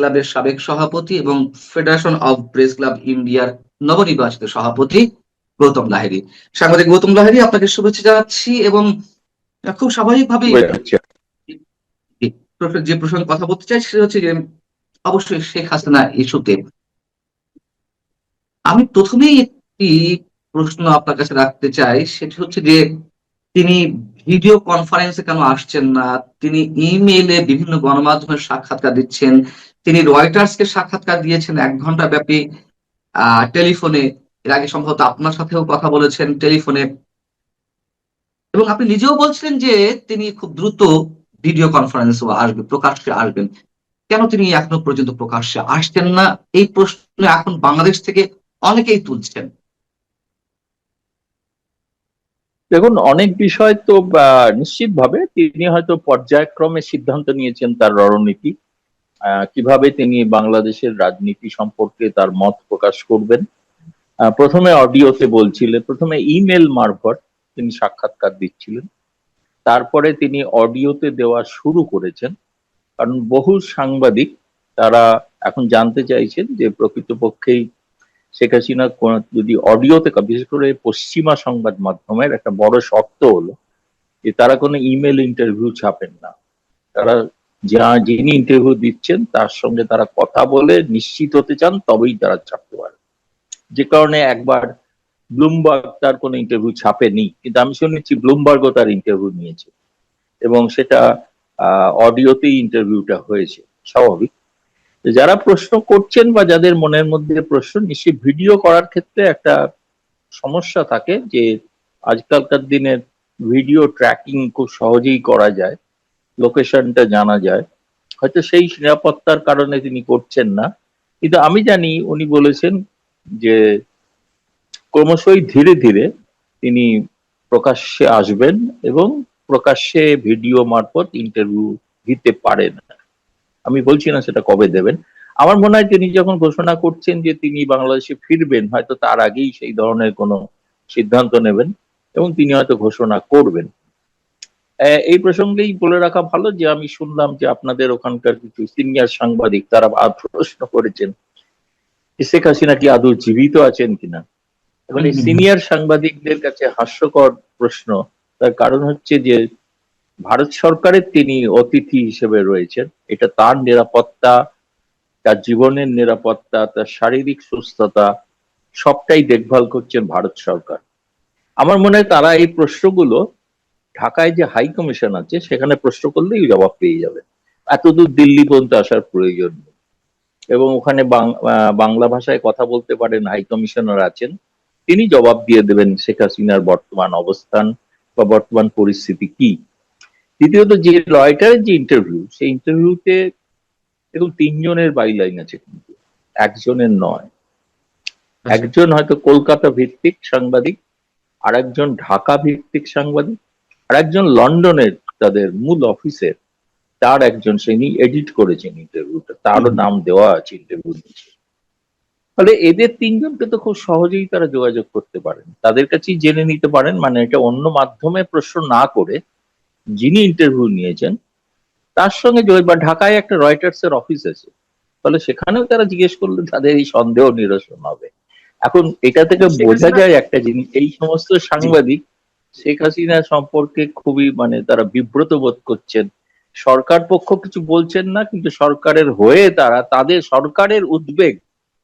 ক্লাবের সাবেক সভাপতি এবং ফেডারেশন অব প্রেস ক্লাব ইন্ডিয়ার নবনির্বাচিত সভাপতি গৌতম লাহিড়ী। সাংবাদিক গৌতম লাহিড়ী, আপনাকে শুভেচ্ছা জানাচ্ছি এবং খুব স্বাভাবিকভাবেই যে প্রসঙ্গে কথা বলতে চাই সেটা হচ্ছে যে অবশ্যই শেখ হাসিনা ইস্যুতে। আমি প্রথমেই একটি প্রশ্ন আপনার কাছে রাখতে চাই, সেটি হচ্ছে যে তিনি ভিডিও কনফারেন্সে কেন আসছেন না? তিনি ইমেইলে বিভিন্ন গণমাধ্যমের সাক্ষাৎকার দিচ্ছেন, তিনি রয়টার্সকে সাক্ষাৎকার দিয়েছেন 1 ঘন্টা ব্যাপী টেলিফোনে। এর আগে সম্ভবত আপনার সাথেও কথা বলেছেন টেলিফোনে, এবং আপনি নিজেও বলছিলেন যে তিনি খুব দ্রুত ভিডিও কনফারেন্সে আসবেন, প্রকাশ্যে আসবেন। কেন তিনি এখনো পর্যন্ত প্রকাশ্যে আসছেন না? এই প্রশ্ন এখন বাংলাদেশ থেকে অনেকেই তুলছেন। দেখুন, অনেক বিষয় তো নিশ্চিতভাবে তিনি হয়তো পর্যায়ক্রমে সিদ্ধান্ত নিয়েছেন তার রণনীতি, কিভাবে তিনি বাংলাদেশের রাজনীতি সম্পর্কে তার মত প্রকাশ করবেন। প্রথমে অডিওতে বলছিলেন, প্রথমে ইমেল মারফত তিনি সাক্ষাৎকার দিচ্ছিলেন, তারপরে তিনি অডিওতে দেওয়া শুরু করেছেন। কারণ বহু সাংবাদিক তারা এখন জানতে চাইছেন যে প্রকৃতপক্ষেই শেখ হাসিনা যদি অডিওতে, বিশেষ করে পশ্চিমা সংবাদ মাধ্যমের একটা বড় শর্ত হলো যে তারা কোনো ইমেল ইন্টারভিউ ছাপেন না। তারা যিনি ইন্টারভিউ দিচ্ছেন তার সঙ্গে তারা কথা বলে নিশ্চিত হতে চান, তবেই তারা ছাপতে পারে। যে কারণে একবার ব্লুমবার্গ তার কোনো ইন্টারভিউ ছাপেনি, কিন্তু আমি শুনেছি ব্লুমবার্গও তার ইন্টারভিউ নিয়েছে এবং সেটা অডিওতেই ইন্টারভিউটা হয়েছে। স্বাভাবিক যারা প্রশ্ন করছেন বা যাদের মনের মধ্যে প্রশ্ন, নিশ্চয়ই ভিডিও করার ক্ষেত্রে একটা সমস্যা থাকে যে আজকালকার দিনের ভিডিও ট্র্যাকিং খুব সহজেই করা যায়, লোকেশনটা জানা যায়। হয়তো সেই নিরাপত্তার কারণে তিনি করছেন না, কিন্তু আমি জানি উনি বলেছেন যে ক্রমশই ধীরে ধীরে তিনি প্রকাশ্যে আসবেন এবং প্রকাশ্যে ভিডিও মারফত ইন্টারভিউ দিতে পারেন। আমি বলছি না সেটা কবে দেবেন। আমার মনে হয় তিনি যখন ঘোষণা করছেন যে তিনি বাংলাদেশে ফিরবেন, হয়তো তার আগেই সেই ধরনের কোনো সিদ্ধান্ত নেবেন এবং তিনি হয়তো ঘোষণা করবেন। এই প্রসঙ্গেই বলে রাখা ভালো যে আমি শুনলাম যে আপনাদের ওখানকার কিছু সিনিয়র সাংবাদিক তারা প্রশ্ন করেছেন শেখ হাসিনা কি আদৌ জীবিত আছেন কিনা। এবং এই সিনিয়র সাংবাদিকদের কাছে হাস্যকর প্রশ্ন। তার কারণ হচ্ছে যে ভারত সরকারের তিনি অতিথি হিসেবে রয়েছেন, এটা তার নিরাপত্তা, তার জীবনের নিরাপত্তা, তার শারীরিক সুস্থতা সবটাই দেখভাল করছেন ভারত সরকার। আমার মনে হয় তারা এই প্রশ্নগুলো ঢাকায় যে হাই কমিশন আছে সেখানে প্রশ্ন করলেই জবাব পেয়ে যাবে, এতদূর দিল্লি পর্যন্ত আসার প্রয়োজন নেই। এবং ওখানে বাংলা ভাষায় কথা বলতে পারেন হাই কমিশনার আছেন, তিনি জবাব দিয়ে দেবেন শেখ হাসিনার বর্তমান অবস্থান বা বর্তমান পরিস্থিতি কি। দ্বিতীয়ত, যে রয়টারের যে ইন্টারভিউ, সেই ইন্টারভিউতে দেখুন 3 জনের বাইলাইন আছে, কিন্তু একজনের নয়। একজন হয়তো কলকাতা ভিত্তিক সাংবাদিক, আর একজন ঢাকা ভিত্তিক সাংবাদিক, আর একজন লন্ডনের তাদের মূল অফিসের তার একজন, তিনি এডিট করেছেন ইন্টারভিউটা, তারও নাম দেওয়া আছে ইন্টারভিউ নিচে। ফলে এদের 3জনকে তো খুব সহজেই তারা যোগাযোগ করতে পারেন, তাদের কাছেই জেনে নিতে পারেন। মানে এটা অন্য মাধ্যমে প্রশ্ন না করে যিনি ইন্টারভিউ নিয়েছেন তার সঙ্গে বা ঢাকায় একটা রয়টার্স এর অফিস আছে, ফলে সেখানেও তারা জিজ্ঞেস করলে তাদের এই সন্দেহ নিরসন হবে। এখন এটা থেকে বোঝা যায় একটা জিনিস, এই সমস্ত সাংবাদিক শেখ হাসিনা সম্পর্কে খুবই তারা বিব্রত বোধ করছেন। সরকার পক্ষ কিছু বলছেন না, কিন্তু সরকারের হয়ে তারা তাদের সরকারের উদ্বেগ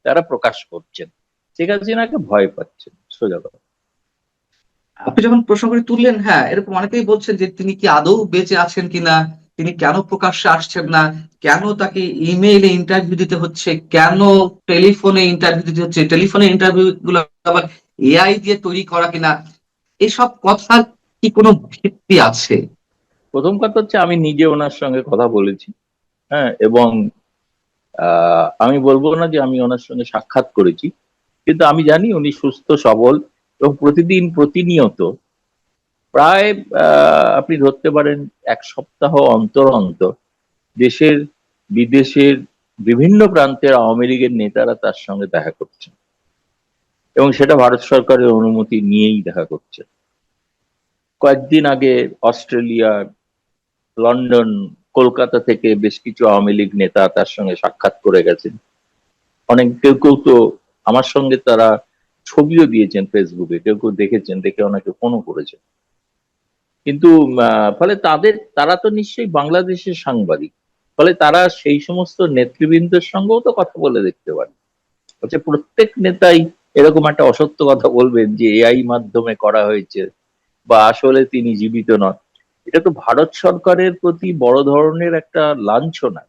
তারা প্রকাশ করছেন, শেখ হাসিনাকে ভয় পাচ্ছেন, সোজা কথা। আপনি যখন প্রসঙ্গটি তুললেন, হ্যাঁ, এরকম অনেকেই বলছেন যে তিনি কি আদৌ বেঁচে আছেন কিনা, তিনি কেন প্রকাশ্যে আসছেন না, কেন তাকে ইমেইলে ইন্টারভিউ দিতে হচ্ছে, কেন টেলিফোনে ইন্টারভিউ দিতে হচ্ছে, টেলিফোনে ইন্টারভিউ গুলো আবার এআই দিয়ে তৈরি করা কিনা, এসব কথার কি কোনো ভিত্তি আছে? প্রথম কথা হচ্ছে আমি নিজে ওনার সঙ্গে কথা বলেছি, হ্যাঁ, এবং আমি বলবো না যে আমি ওনার সঙ্গে সাক্ষাৎ করেছি, কিন্তু আমি জানি উনি সুস্থ সবল এবং প্রতিদিন প্রতিনিয়ত প্রায় আপনি ধরতে পারেন 1 সপ্তাহ অন্তর অন্তর দেশের বিদেশের বিভিন্ন প্রান্তের আওয়ামী লীগের নেতারা তার সঙ্গে দেখা করছেন, এবং সেটা ভারত সরকারের অনুমতি নিয়েই দেখা করছেন। কয়েকদিন আগে অস্ট্রেলিয়া, লন্ডন, কলকাতা থেকে বেশ কিছু আওয়ামী লীগ নেতা তার সঙ্গে সাক্ষাৎ করে গেছেন। অনেক কেউ কেউ তো আমার সঙ্গে তারা ছবিও দিয়েছেন ফেসবুকে, কেউ কেউ দেখেছেন, দেখে অনেকে ফোনও করেছেন। কিন্তু ফলে তারা তো নিশ্চয়ই বাংলাদেশের সাংবাদিক, ফলে তারা সেই সমস্ত নেতৃবৃন্দের সঙ্গেও তো কথা বলে দেখতে পারে। হচ্ছে প্রত্যেক নেতাই এরকম একটা অসত্য কথা বলবেন যে এআই মাধ্যমে করা হয়েছে বা আসলে তিনি জীবিত নন? এটা তো ভারত সরকারের প্রতি বড় ধরনের একটা লাঞ্ছনা।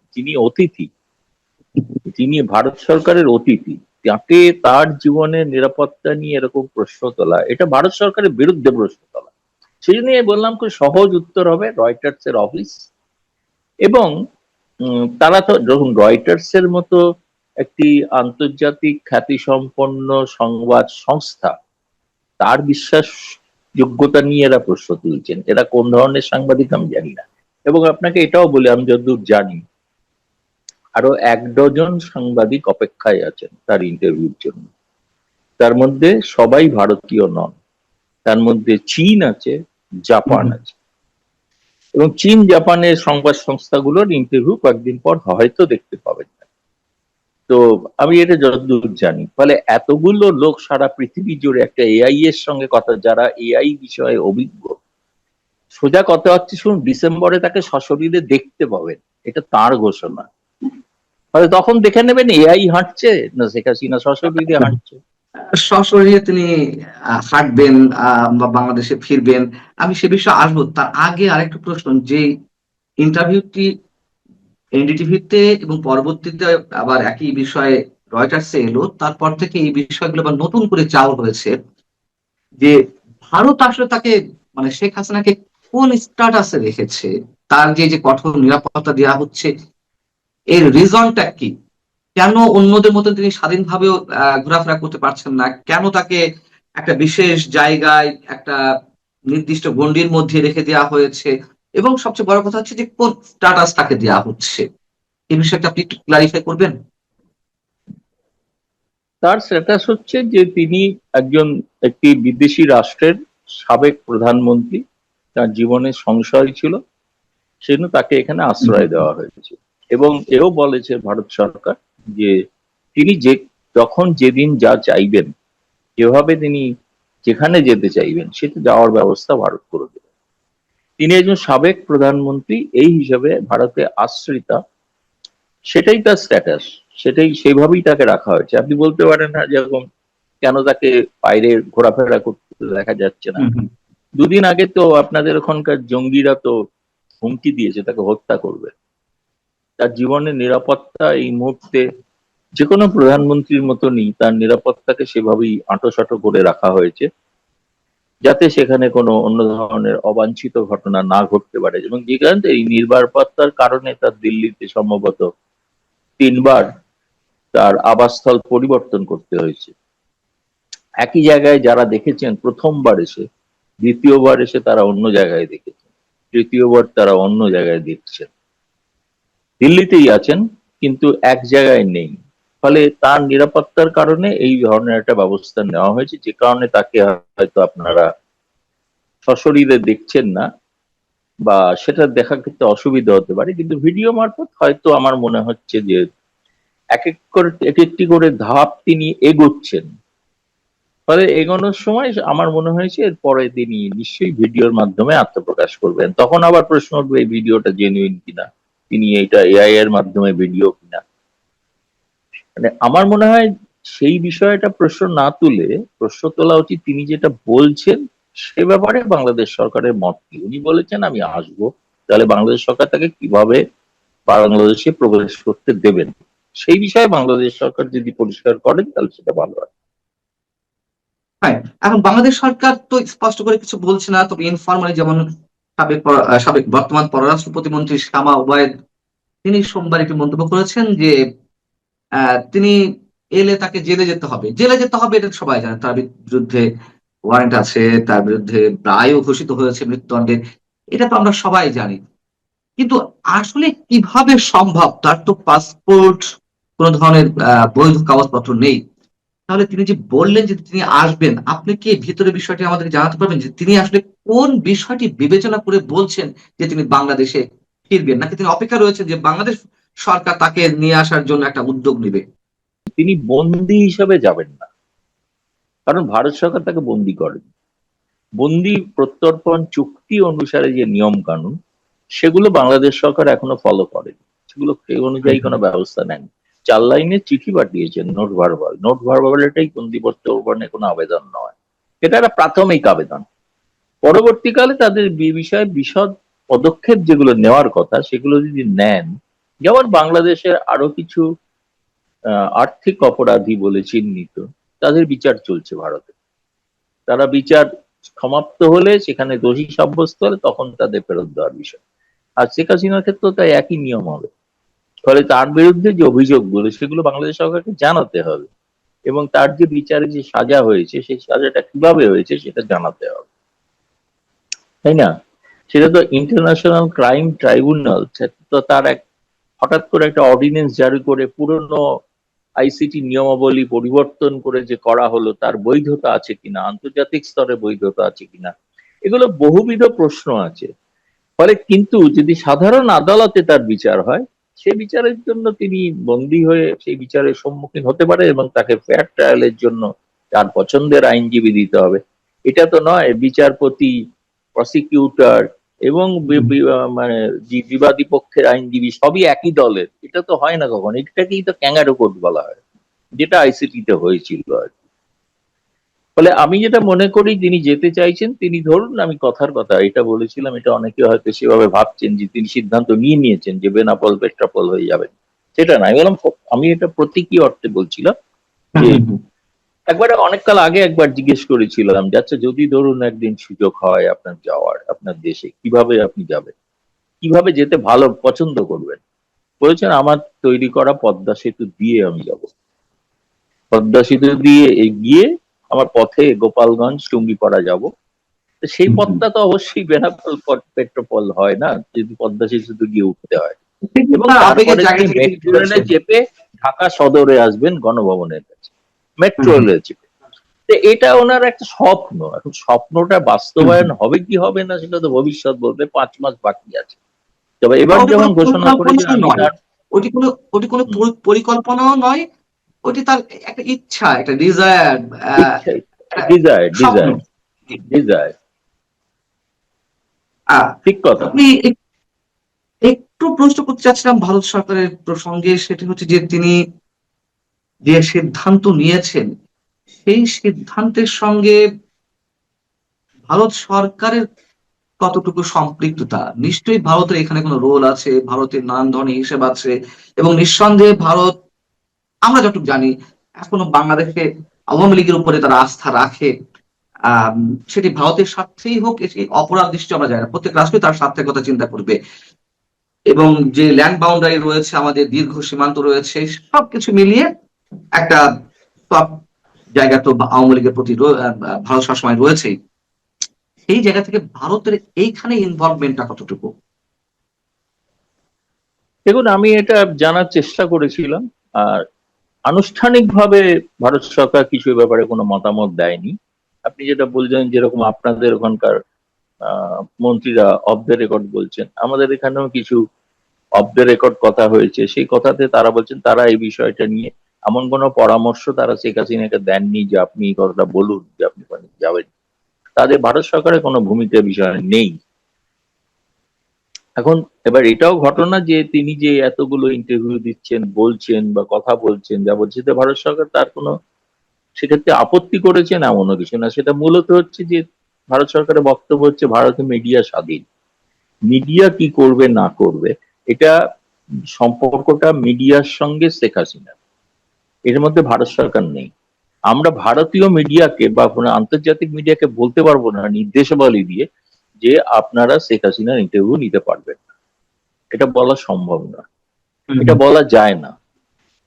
তিনি ভারত সরকারের অতিথি, তাকে তার জীবনের নিরাপত্তা নিয়ে এরকম প্রশ্ন তোলা, এটা ভারত সরকারের বিরুদ্ধে প্রশ্ন তোলা। সেই জন্য বললাম খুব সহজ উত্তর হবে রয়টার্স এর অফিস। এবং তারা তো যখন রয়টার্স এর মতো একটি আন্তর্জাতিক খ্যাতিসম্পন্ন সংবাদ সংস্থা, তার বিশ্বাস যোগ্যতা নিয়ে এরা প্রশ্ন তুলছেন, এরা কোন ধরনের সাংবাদিক আমি জানি না। এবং আপনাকে এটাও বলে, আমি যতদূর জানি আরো 1 ডজন সাংবাদিক অপেক্ষায় আছেন তার ইন্টারভিউর জন্য। তার মধ্যে সবাই ভারতীয় নন, তার মধ্যে চীন আছে, জাপান আছে। এবং চীন জাপানের সংবাদ সংস্থাগুলোর ইন্টারভিউ কয়েকদিন পর হয়তো দেখতে পাবেন। তো আমি এটা যতদূর জানি, ফলে এতগুলো লোক সারা পৃথিবী জুড়ে একটা এআই এর সঙ্গে কথা, যারা এআই বিষয়ে অভিজ্ঞ, সোজা কথা হচ্ছে শুনুন, ডিসেম্বরে তাকে সশরীরে দেখতে পাবেন, এটা তার ঘোষণা। ফলে তখন দেখে নেবেন এআই হাঁটছে না শেখ হাসিনা সশরীরে হাঁটছে। সশরীরে তিনি হাঁটবেন বা বাংলাদেশে ফিরবেন, আমি সে বিষয়ে আসবো। তার আগে আরেকটা প্রশ্ন, যে ইন্টারভিউটি এনডিটিভিতে এবং পরবর্তীতে আবার একই বিষয়ে রয়টার্সে এলো, তারপর থেকে এই বিষয়গুলো আবার নতুন করে চালু হয়েছে যে ভারত আসলে তাকে, মানে শেখ হাসিনাকে কোন স্ট্যাটাসে রেখেছে, তার যে যে কঠোর নিরাপত্তা দেওয়া হচ্ছে, এর রিজনটা কি? কেন অন্যদের মতো তিনি স্বাধীনভাবেও ঘোরাফেরা করতে পারছেন না? কেন তাকে একটা বিশেষ জায়গায়, একটা নির্দিষ্ট গণ্ডির মধ্যে রেখে দেওয়া হয়েছে? এবং সবচেয়ে বড় কথা হচ্ছে যে কোন স্ট্যাটাস তাকে দেওয়া হচ্ছে, এই বিষয়টা আপনি একটু ক্লারিফাই করবেন? তার স্ট্যাটাস হচ্ছে যে তিনি একটি বিদেশি রাষ্ট্রের সাবেক প্রধানমন্ত্রী, তার জীবনে সংশয় ছিল, সেজন্য তাকে এখানে আশ্রয় দেওয়া হয়েছে। এবং এও বলেছে ভারত সরকার যে তিনি যখন যেদিন যা চাইবেন, যেভাবে তিনি যেখানে যেতে চাইবেন, সেটা যাওয়ার ব্যবস্থা ভারত করে দেবে। তিনি একজন সাবেক প্রধানমন্ত্রী, এই হিসাবে ভারতে আশ্রিতা, সেটাই তার স্ট্যাটাস, সেইভাবেই তাকে রাখা হয়েছে। আপনি বলতে পারেন না যেরকম কেন তাকে বাইরে ঘোরাফেরা করতে দেখা যাচ্ছে না। 2 দিন আগে তো আপনাদের ওখানকার জঙ্গিরা তো হুমকি দিয়েছে তাকে হত্যা করবে। তার জীবনের নিরাপত্তা এই মুহূর্তে যে কোনো প্রধানমন্ত্রীর মতনই তার নিরাপত্তাকে সেভাবেই আঁটোসাঁটো করে রাখা হয়েছে, যাতে সেখানে কোনো অন্য ধরনের অবাঞ্ছিত ঘটনা না ঘটতে পারে। এবং যে কারণে এই নিরাপত্তার কারণে তার দিল্লিতে সম্ভবত 3 বার তার আবাসস্থল পরিবর্তন করতে হয়েছে। একই জায়গায় যারা দেখেছেন প্রথমবার এসে, দ্বিতীয়বার এসে তারা অন্য জায়গায় দেখেছেন, তৃতীয়বার তারা অন্য জায়গায় দেখছেন। দিল্লিতেই আছেন কিন্তু এক জায়গায় নেই। ফলে তার নিরাপত্তার কারণে এই ধরনের একটা ব্যবস্থা নেওয়া হয়েছে, যে কারণে তাকে হয়তো আপনারা সশরীরে দেখছেন না, বা সেটা দেখা ক্ষেত্রে অসুবিধা হতে পারে। কিন্তু ভিডিও মারফত হয়তো আমার মনে হচ্ছে যে এক একটি করে ধাপ তিনি এগোচ্ছেন। ফলে এগোনোর সময় আমার মনে হয়েছে এরপরে তিনি নিশ্চয়ই ভিডিওর মাধ্যমে আত্মপ্রকাশ করবেন। তখন আবার প্রশ্ন উঠবে এই ভিডিওটা জেনুইন কিনা, তিনি এটা এআই এর মাধ্যমে ভিডিও কিনা। মানে আমার মনে হয় সেই বিষয়টা প্রশ্ন না তুলে প্রশ্ন তোলা উচিত তিনি যেটা বলছেন সে ব্যাপারে বাংলাদেশ সরকারের মত কি। উনি বলেছেন আমি আসবো, তাহলে বাংলাদেশ সরকার তাকে কিভাবে বাংলাদেশে প্রবেশ করতে দেবেন, সেই বিষয়ে বাংলাদেশ সরকার যদি পরিষ্কার করেন তাহলে সেটা ভালো হয়। হ্যাঁ, এখন বাংলাদেশ সরকার তো স্পষ্ট করে কিছু বলছে না, তবে ইনফরমালি যেমন সাবেক বর্তমান পররাষ্ট্র প্রতিমন্ত্রী শামা ওবায়েদ, তিনি সোমবার একটি মন্তব্য করেছেন যে তিনি এলে তাকে জেলে যেতে হবে। জেলে যেতে হবে এটা সবাই জানে, তার বিরুদ্ধে ওয়ারেন্ট আছে, তার বিরুদ্ধে রায়ও ঘোষিত হয়েছে মৃত্যুদণ্ডের, এটা তো আমরা সবাই জানি। কিন্তু আসলে কিভাবে সম্ভব? তার তো পাসপোর্ট, কোন ধরনের বৈধ কাগজপত্র নেই। তাহলে তিনি যে বললেন যে তিনি আসবেন, আপনি কি ভিতরে বিষয়টি আমাদের জানাতে পারবেন যে তিনি আসলে কোন বিষয়টি বিবেচনা করে বলছেন যে তিনি বাংলাদেশে ফিরবেন, নাকি তিনি অপেক্ষা রয়েছে যে বাংলাদেশ সরকার তাকে নিয়ে আসার জন্য একটা উদ্যোগ নেবে? তিনি বন্দী হিসাবে যাবেন না, কারণ ভারত সরকার তাকে বন্দী করেন। বন্দী প্রত্যর্পণ চুক্তি অনুসারে যে নিয়ম কানুন, সেগুলো বাংলাদেশ সরকার এখনো ফলো করেনি, সেগুলো সেই অনুযায়ী কোনো ব্যবস্থা নেন। 4 লাইনের চিঠি পাঠিয়েছেন, নোট ভার্বাল। নোট ভার্বাল এটাই বন্দী প্রত্যর্পণে কোনো আবেদন নয়, এটা একটা প্রাথমিক আবেদন। পরবর্তীকালে তাদের বিষয়ে বিশদ পদক্ষেপ যেগুলো নেওয়ার কথা সেগুলো যদি নেন, যেমন বাংলাদেশের আরো কিছু আর্থিক অপরাধী বলে চিহ্নিত, তাদের বিচার চলছে ভারতে। তারা বিচার সমাপ্ত হলে, সেখানে দোষী সাব্যস্ত হলে তখন তাদের ফেরত দেওয়ার বিষয়। আর শেখ হাসিনার ক্ষেত্রেও তাই একই নিয়ম হবে। ফলে তার বিরুদ্ধে যে অভিযোগগুলো সেগুলো বাংলাদেশ সরকারকে জানাতে হবে, এবং তার যে বিচারে যে সাজা হয়েছে সেই সাজাটা কিভাবে হয়েছে সেটা জানাতে হবে, তাই না? সেটা তো ইন্টারন্যাশনাল ক্রাইম ট্রাইব্যুনাল, তো তার এক হঠাৎ করে একটা অর্ডিন্যান্স জারি করে পুরনো আইসিটি নিয়মাবলী পরিবর্তন করে যে করা হলো, তার বৈধতা আছে কিনা, আন্তর্জাতিক স্তরে বৈধতা আছে কিনা, এগুলো বহুবিধ প্রশ্ন আছে। ফলে কিন্তু যদি সাধারণ আদালতে তার বিচার হয়, সে বিচারের জন্য তিনি বন্দী হয়ে সেই বিচারের সম্মুখীন হতে পারে, এবং তাকে ফেয়ার ট্রায়ালের জন্য তার পছন্দের আইনজীবী দিতে হবে। এটা তো নয় বিচারপতি, প্রসিকিউটর এবং মানে যে বিবাদী পক্ষের আইনজীবী সবই একই দলের, এটা তো হয় না কখন। এটাকেই তো ক্যাঙ্গারু কোর্ট বলা হয়, যেটা আইসিটিতে হয়েছিল আর কি। ফলে আমি যেটা মনে করি, তিনি যেতে চাইছেন, তিনি ধরুন, আমি কথার কথা এটা বলেছিলাম, এটা অনেকে হয়তো সেভাবে ভাবছেন যে তিনি সিদ্ধান্ত নিয়ে নিয়েছেন যে বেনাপোল পেট্রাপোল হয়ে যাবেন, সেটা না। আমি বললাম, আমি এটা প্রতীকী অর্থে বলছিলাম যে একবার অনেককাল আগে একবার জিজ্ঞেস করেছিলাম যে আচ্ছা, যদি ধরুন একদিন সুযোগ হয় আপনার যাওয়ার, আপনার দেশে, কিভাবে আপনি যাবেন, কিভাবে যেতে ভালো পছন্দ করবেন? বলেছেন, আমার তৈরি করা পদ্মা সেতু দিয়ে আমি যাব। পদ্মা সেতু দিয়ে এগিয়ে আমার পথে গোপালগঞ্জ টুঙ্গিপাড়া যাব। তো সেই পথটা তো অবশ্যই বেনাপোল পেট্রোপল হয় না, যদি পদ্মা সেতু গিয়ে উঠতে হয়। কিন্তু এবং তার আবেগের তারপরে জায়গা তিনি থেকে তিনি মেট্রো রেলে বলেছেন। চেপে ঢাকা সদরে আসবেন গণভবনের কাছে, মেট্রো রেলে চেপে। তো এটা ওনার একটা স্বপ্ন। এখন স্বপ্নটা বাস্তবায়ন হবে কি হবে না সেটা তো ভবিষ্যৎ বলবে, 5 মাস বাকি আছে। তবে না, এবার ওটি কোনো যেমন ঘোষণা করেছেন, পরিকল্পনাও আমি নয়, তার ওটি কোনো পরিকল্পনাও নয়, ওটি তার একটা ইচ্ছা, একটা ডিজায়ার, ইচ্ছাই, ডিজায়ার স্বপ্ন। ডিজায়ার ডিজায়ার আহ, ঠিক কথা। আপনি একটু প্রশ্ন করতে চাচ্ছিলাম ভারত সরকারের প্রসঙ্গে, সেটি হচ্ছে যে তিনি যে সিদ্ধান্ত নিয়েছেন, সেই সিদ্ধান্তের সঙ্গে ভারত সরকারের কতটুকু সম্পৃক্ততা? নিশ্চয়ই ভারতের এখানে কোনো রোল আছে, ভারতের নানান ধরনের হিসেব আছে, এবং নিঃসন্দেহে ভারত, আমরা যতটুকু জানি, এখনো বাংলাদেশে আওয়ামী লীগের উপরে তারা আস্থা রাখে। আহ সেটি ভারতের স্বার্থেই হোক, এটি অপরাধ দৃষ্টি আমরা জানি না, প্রত্যেক রাষ্ট্রই তার স্বার্থের কথা চিন্তা করবে। এবং যে ল্যান্ড বাউন্ডারি রয়েছে, আমাদের দীর্ঘ সীমান্ত রয়েছে, সবকিছু মিলিয়ে একটা সব জায়গা তো আওয়ামী লীগের প্রতি ভারত সবসময় রয়েছেই। সেই জায়গা থেকে ভারতের এইখানে ইনভলভমেন্টটা কতটুকু? দেখুন, আমি এটা জানার চেষ্টা করেছিলাম, আর আনুষ্ঠানিকভাবে ভারত সরকার কিছু এ ব্যাপারে কোনো মতামত দেয়নি। আপনি যেটা বলছেন, যেরকম আপনাদের ওখানকার মন্ত্রীরা অফ দ্য রেকর্ড বলছেন, আমাদের এখানেও কিছু অফ দ্য রেকর্ড কথা হয়েছে। সেই কথাতে তারা বলছেন তারা এই বিষয়টা নিয়ে এমন কোনো পরামর্শ তারা শেখ হাসিনাকে দেননি যে আপনি এই কথাটা বলুন যে আপনি ওখানে যাবেন। তাদের ভারত সরকারের কোনো ভূমিকা বিষয় নেই। এখন এবার এটাও ঘটনা যে তিনি যে এতগুলো ইন্টারভিউ দিচ্ছেন, বলছেন বা কথা বলছেন, যা বলছে, তো ভারত সরকার তার কোনো সেক্ষেত্রে আপত্তি করেছেন এমনও কিছু না। সেটা মূলত হচ্ছে যে ভারত সরকারের বক্তব্য হচ্ছে ভারতে মিডিয়া স্বাধীন, মিডিয়া কি করবে না করবে এটা সম্পর্কটা মিডিয়ার সঙ্গে শেখ হাসিনা, এর মধ্যে ভারত সরকার নেই। আমরা ভারতীয় মিডিয়াকে বা কোনো আন্তর্জাতিক মিডিয়াকে বলতে পারবো না নির্দেশাবলী দিয়ে যে আপনারা শেখ হাসিনার ইন্টারভিউ নিতে পারবেন না, এটা বলা সম্ভব না, এটা বলা যায় না।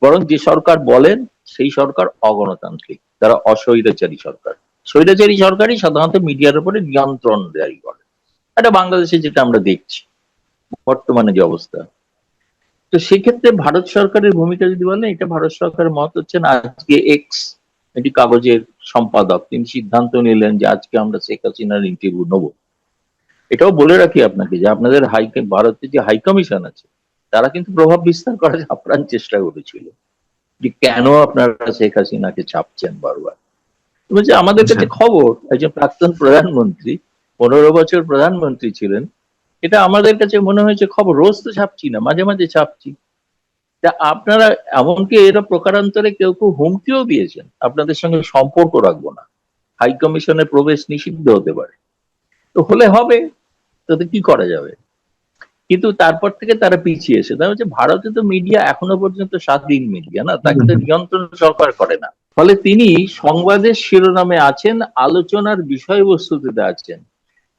বরং যে সরকার বলেন সেই সরকার অগণতান্ত্রিক, তারা অস্বৈরাচারী সরকার। স্বৈরাচারী সরকারই সাধারণত মিডিয়ার উপরে নিয়ন্ত্রণ জারি করে। এটা বাংলাদেশে যেটা আমরা দেখছি বর্তমানে যে অবস্থা। তো সেক্ষেত্রে ভারত সরকারের ভূমিকা যদি বলেন, এটা ভারত সরকারের মত হচ্ছে না, আজকে এক্স এটি কাগজের সম্পাদক তিনি সিদ্ধান্ত নিলেন যে আজকে আমরা শেখ হাসিনার ইন্টারভিউ নেবো। এটাও বলে রাখি আপনাকে যে আপনাদের ভারতের যে হাই কমিশন আছে তারা কিন্তু প্রভাব বিস্তার করার আপ্রাণ চেষ্টা করেছিল যে কেন আপনারা শেখ হাসিনাকে চাপছেন বারবার। বলছে আমাদের আচ্ছা। কাছে খবর, একজন প্রাক্তন প্রধানমন্ত্রী 15 বছর প্রধানমন্ত্রী ছিলেন, এটা আমাদের কাছে মনে হয়েছে খবর, রোজ তো ছাপছি না, মাঝে মাঝে ছাপছি। তা আপনারা, এমনকি এরা প্রকারান্তরে কেউ কেউ হুমকিও দিয়েছেন আপনাদের সঙ্গে সম্পর্ক রাখবো না, হাই কমিশনে প্রবেশ নিষিদ্ধ হতে পারে। তো হলে হবে, তাতে কি করা যাবে? কিন্তু তারপর থেকে তারা পিছিয়ে এসে, তাই হচ্ছে ভারতে তো মিডিয়া এখনো পর্যন্ত স্বাধীন মিডিয়া না, তাকে তো নিয়ন্ত্রণ সরকার করে না। ফলে তিনি সংবাদের শিরোনামে আছেন, আলোচনার বিষয়বস্তুতে আছেন।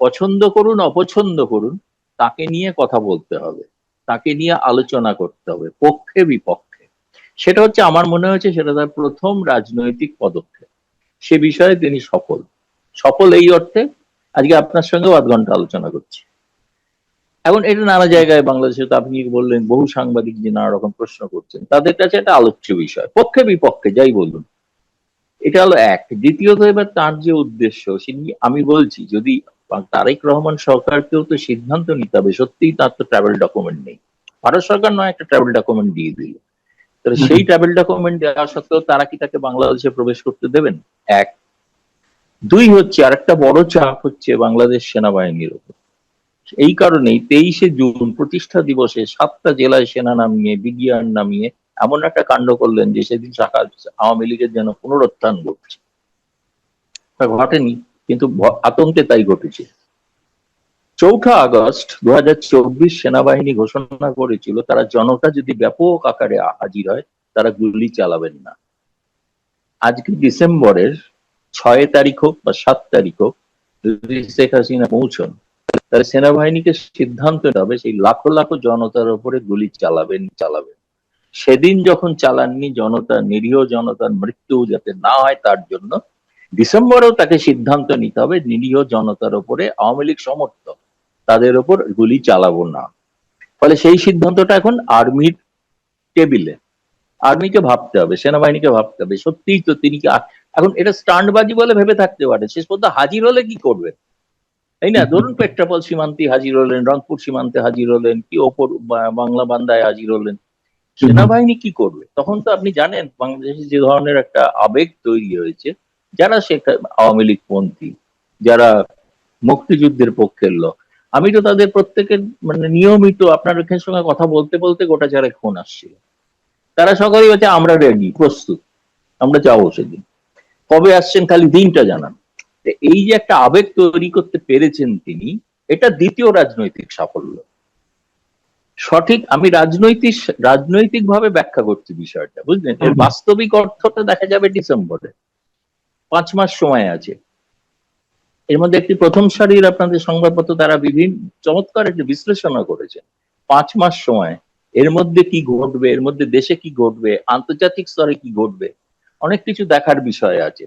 পছন্দ করুন অপছন্দ করুন, তাকে নিয়ে কথা বলতে হবে, তাকে নিয়ে আলোচনা করতে হবে, পক্ষে বিপক্ষে। সেটা হচ্ছে, আমার মনে হয়েছে সেটা তার প্রথম রাজনৈতিক পদক্ষেপ। সে বিষয়ে তিনি সফল। সফল এই অর্থে আজকে আপনার সঙ্গেও 8 ঘন্টা আলোচনা করছি। এখন এটা নানা জায়গায় বাংলাদেশে তো আপনি বললেন বহু সাংবাদিক যে নানা রকম প্রশ্ন করছেন, তাদের কাছে একটা আলোচ্য বিষয়, পক্ষে বিপক্ষে যাই বলুন। এটা হলো এক। দ্বিতীয়ত, এবার তার যে উদ্দেশ্য, আমি বলছি যদি তারেক রহমান সরকারকেও তো সিদ্ধান্ত নিতে হবে, সত্যিই তার তো ট্রাভেল ডকুমেন্ট নেই, ভারত সরকার নয় একটা ট্রাভেল ডকুমেন্ট দিয়ে দিল, তাহলে সেই ট্রাভেল ডকুমেন্ট দেওয়া সত্ত্বেও তারা কি তাকে বাংলাদেশে প্রবেশ করতে দেবেন? এক। দুই হচ্ছে, আরেকটা বড় চাপ হচ্ছে বাংলাদেশ সেনাবাহিনীর উপর। এই কারণেই 23শে জুন প্রতিষ্ঠা দিবসে 7টা জেলায় সেনা নামিয়ে, বিডিআর নামিয়ে এমন একটা কাণ্ড করলেন যে সেদিন আওয়ামী লীগের যেন পুনরুত্থান ঘটছে। তা ঘটেনি, কিন্তু আতঙ্কে তাই ঘটেছে। 4 আগস্ট 2024 সেনাবাহিনী ঘোষণা করেছিল তারা জনতা যদি ব্যাপক আকারে হাজির হয় তারা গুলি চালাবেন না। আজকে ডিসেম্বরের 6 তারিখ হোক বা 7 তারিখ হোক, যদি শেখ হাসিনা পৌঁছন, তাহলে সেনাবাহিনীকে সিদ্ধান্ত নিতে হবে সেই লাখো লাখো জনতার উপরে গুলি চালাবেন চালাবেন। সেদিন যখন চালাননি, জনতা, নিরীহ জনতার মৃত্যু যাতে না হয় তার জন্য ডিসেম্বরেও তাকে সিদ্ধান্ত নিতে হবে নিরীহ জনতার উপরে, আওয়ামী লীগ সমর্থক তাদের উপর গুলি চালাবো না। ফলে সেই সিদ্ধান্তটা এখন আর্মির টেবিলে, আর্মিকে ভাবতে হবে, সেনাবাহিনীকে ভাবতে হবে। সত্যিই তো তিনি এখন এটা স্টান্টবাজি বলে ভেবে থাকতে পারে, শেষ পর্যন্ত হাজির হলে কি করবে, তাই না? ধরুন পেট্রাপল সীমান্তে হাজির হলেন, রংপুর সীমান্তে হাজির হলেন, কি ওপর বাংলা বান্দায় হাজির হলেন, সেনাবাহিনী কি করবে? তখন তো আপনি জানেন বাংলাদেশে যে ধরনের একটা আবেগ তৈরি হয়েছে, যারা আওয়ামী লীগ পন্থী, যারা মুক্তিযুদ্ধের পক্ষের লোক, আমি তো তাদের প্রত্যেকের মানে নিয়মিত আপনার ওখানের সঙ্গে কথা বলতে বলতে গোটা যারা ফোন আসছিল, তারা সকলেই হচ্ছে আমরা রেডি, প্রস্তুত, আমরা যাবো সেদিন, কবে আসছেন খালি দিনটা জানান। এই যে একটা আবেগ তৈরি করতে পেরেছেন তিনি, এটা দ্বিতীয় রাজনৈতিক সাফল্য। সঠিক, আমি রাজনৈতিক ভাবে ব্যাখ্যা করছি বিষয়টা, বুঝলেন? এর বাস্তবিক অর্থটা দেখা যাবে ডিসেম্বরে। 5 মাস সময় আছে। এর মধ্যে একটি প্রথম সারির আপনাদের সংবাদপত্র তারা বিভিন্ন চমৎকার একটি বিশ্লেষণও করেছেন। 5 মাস সময়, এর মধ্যে কি ঘটবে, এর মধ্যে দেশে কি ঘটবে, আন্তর্জাতিক স্তরে কি ঘটবে, অনেক কিছু দেখার বিষয় আছে।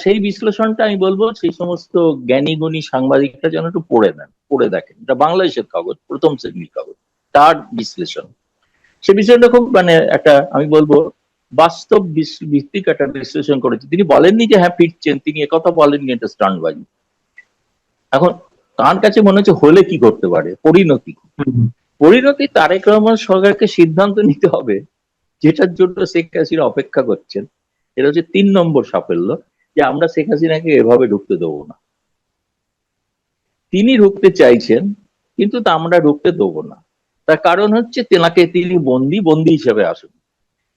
সেই বিশ্লেষণটা আমি বলবো সেই সমস্ত জ্ঞানী গুণী সাংবাদিকরা যেন একটু পড়ে নেন, পড়ে দেখেন। এটা বাংলাদেশের কাগজ, প্রথম শ্রেণীর কাগজ, তার বিশ্লেষণ। সে বিষয়টা খুব মানে একটা আমি বলবো বাস্তব ভিত্তিক একটা বিশ্লেষণ করেছে। তিনি বলেননি যে হ্যাঁ ফিরছেন, তিনি একথা বলেননি এটা স্টান্টবাজি। এখন তার কাছে মনে হচ্ছে হলে কি করতে পারে, পরিণতি। পরিণতি তারেক রহমান সরকারকে সিদ্ধান্ত নিতে হবে, যেটার জন্য শেখ হাসিনা অপেক্ষা করছেন। এটা হচ্ছে 3 নম্বর সাফল্য, যে আমরা শেখ হাসিনাকে এভাবে ঢুকতে দেবো না। তিনি ঢুকতে চাইছেন, কিন্তু তা আমরা ঢুকতে দেবো না। তার কারণ হচ্ছে তিনি বন্দি হিসেবে আসুন।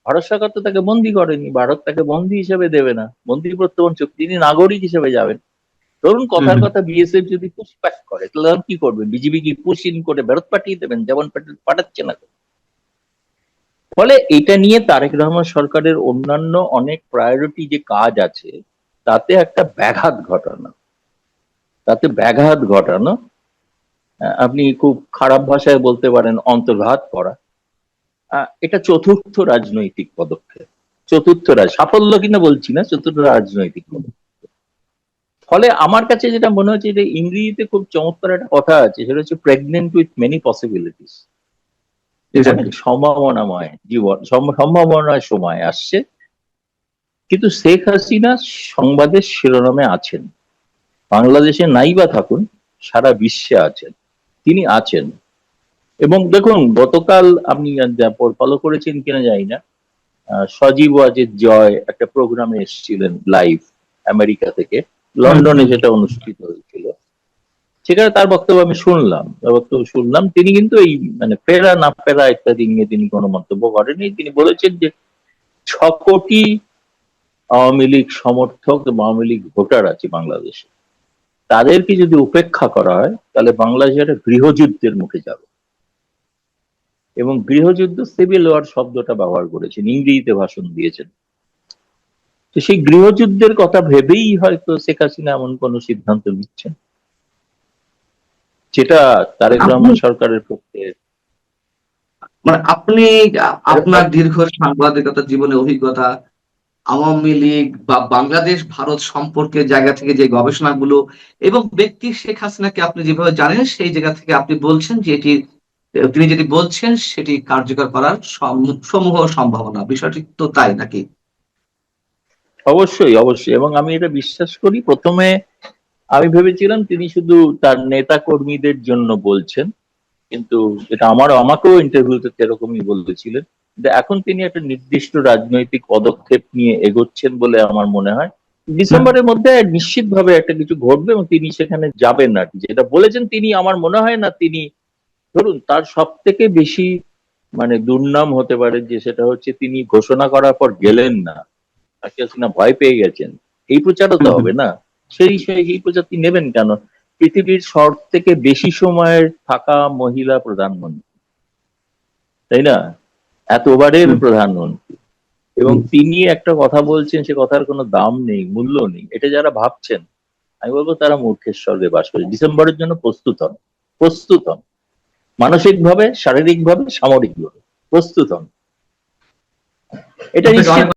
ভারত সরকার তো তাকে বন্দি করেনি, ভারত তাকে বন্দি হিসেবে দেবে না, বন্দি প্রত্যর্পণ চুক্তি, তিনি নাগরিক হিসেবে যাবেন। ধরুন কথার কথা বিএসএফ যদি পুশব্যাক করে, তাহলে কি করবেন? বিজিবি কি পুশ ইন করে ফেরত পাঠিয়ে দেবেন, যেমন পাঠাচ্ছে না? ফলে এটা নিয়ে তারেক রহমান সরকারের অন্যান্য অনেক প্রায়োরিটি যে কাজ আছে তাতে একটা ব্যাঘাত ঘটানো, আপনি খুব খারাপ ভাষায় বলতে পারেন অন্তর্ঘাত করা, এটা চতুর্থ রাজনৈতিক পদক্ষেপ। সাফল্য কিনা বলছি না, চতুর্থ রাজনৈতিক পদক্ষেপ। ফলে আমার কাছে যেটা মনে হচ্ছে, যে ইংরেজিতে খুব চমৎকার একটা কথা আছে, সেটা হচ্ছে প্রেগনেন্ট উইথ মেনি পসিবিলিটিস। সম্ভাবনাময় জীবন, সম্ভাবনাময় সময় আসছে। কিন্তু শেখ হাসিনা সংবাদের শিরোনামে আছেন, বাংলাদেশে নাই বা থাকুন, সারা বিশ্বে আছেন, তিনি আছেন। এবং দেখুন, গতকাল আপনি ফলো করেছেন কিনা জানি না, সজীব ওয়াজেদ জয় একটা প্রোগ্রামে এসেছিলেন লাইভ আমেরিকা থেকে, লন্ডনে যেটা অনুষ্ঠিত হয়েছিল। সেখানে তার বক্তব্য আমি শুনলাম, তিনি কিন্তু এই মানে ফেরা না ফেরা ইত্যাদি নিয়ে তিনি কোনো মন্তব্য করেননি। তিনি বলেছেন যে 6 কোটি আওয়ামী লীগ সমর্থক এবং আওয়ামী লীগ ভোটার আছে বাংলাদেশে, তাদেরকে যদি উপেক্ষা করা হয় তাহলে বাংলাদেশ একটা গৃহযুদ্ধের মুখে যাবে। এবং গৃহযুদ্ধ, সিভিল ওয়ার শব্দটা ব্যবহার করেছেন, ইংরেজিতে ভাষণ দিয়েছেন। তো সেই গৃহযুদ্ধের কথা ভেবেই হয়তো শেখ হাসিনা এমন কোন সিদ্ধান্ত নিচ্ছেন, যেটা তারেক আপনি রহমান সরকারের পক্ষে। মানে আপনি আপনার দীর্ঘ সাংবাদিকতা জীবনের অভিজ্ঞতা, আওয়ামী লীগ বা বাংলাদেশ ভারত সম্পর্কের জায়গা থেকে যে গবেষণাগুলো এবং ব্যক্তি শেখ হাসিনাকে আপনি যেভাবে জানেন, সেই জায়গা থেকে আপনি বলছেন যে তিনি যেটি বলছেন সেটি কার্যকর করার সমূহ সম্ভাবনা। বিষয়টি তো তাই নাকি? অবশ্যই, অবশ্যই। এবং আমি এটা বিশ্বাস করি। প্রথমে আমি ভেবেছিলাম তিনি শুধু তার নেতা কর্মীদের জন্য বলছেন, কিন্তু এটা আমাকেও ইন্টারভিউতে এরকমই বলেছিলেন। কিন্তু এখন তিনি একটা নির্দিষ্ট রাজনৈতিক পদক্ষেপ নিয়ে এগোচ্ছেন বলে আমার মনে হয়। ডিসেম্বরের মধ্যে নিশ্চিতভাবে একটা কিছু ঘটবে এবং তিনি সেখানে যাবেন আর কি। যেটা বলেছেন তিনি, আমার মনে হয় না তিনি, ধরুন তার সব থেকে বেশি মানে দুর্নাম হতে পারে যে সেটা হচ্ছে তিনি ঘোষণা করার পর গেলেন না, তাকে হাসিনা ভয় পেয়ে গেছেন। এই প্রচারও তো হবে না। সেই প্রচার তিনি নেবেন কেন? পৃথিবীর সব থেকে বেশি সময়ের থাকা মহিলা প্রধানমন্ত্রী, তাই না? এতবারের হুম, প্রধানমন্ত্রী, এবং হুম। তিনি একটা কথা বলছেন, সে কথার কোনো দাম নেই, মূল্য নেই। এটা যারা ভাবছেন, আমি বলবো তারা মূর্খের স্বর্গে বাস করে। ডিসেম্বরের জন্য প্রস্তুত হন, প্রস্তুত হন, মানসিক ভাবে, শারীরিক ভাবে, সামরিক ভাবে প্রস্তুত হন। এটা আপনাকে নিশ্চিত। অনেক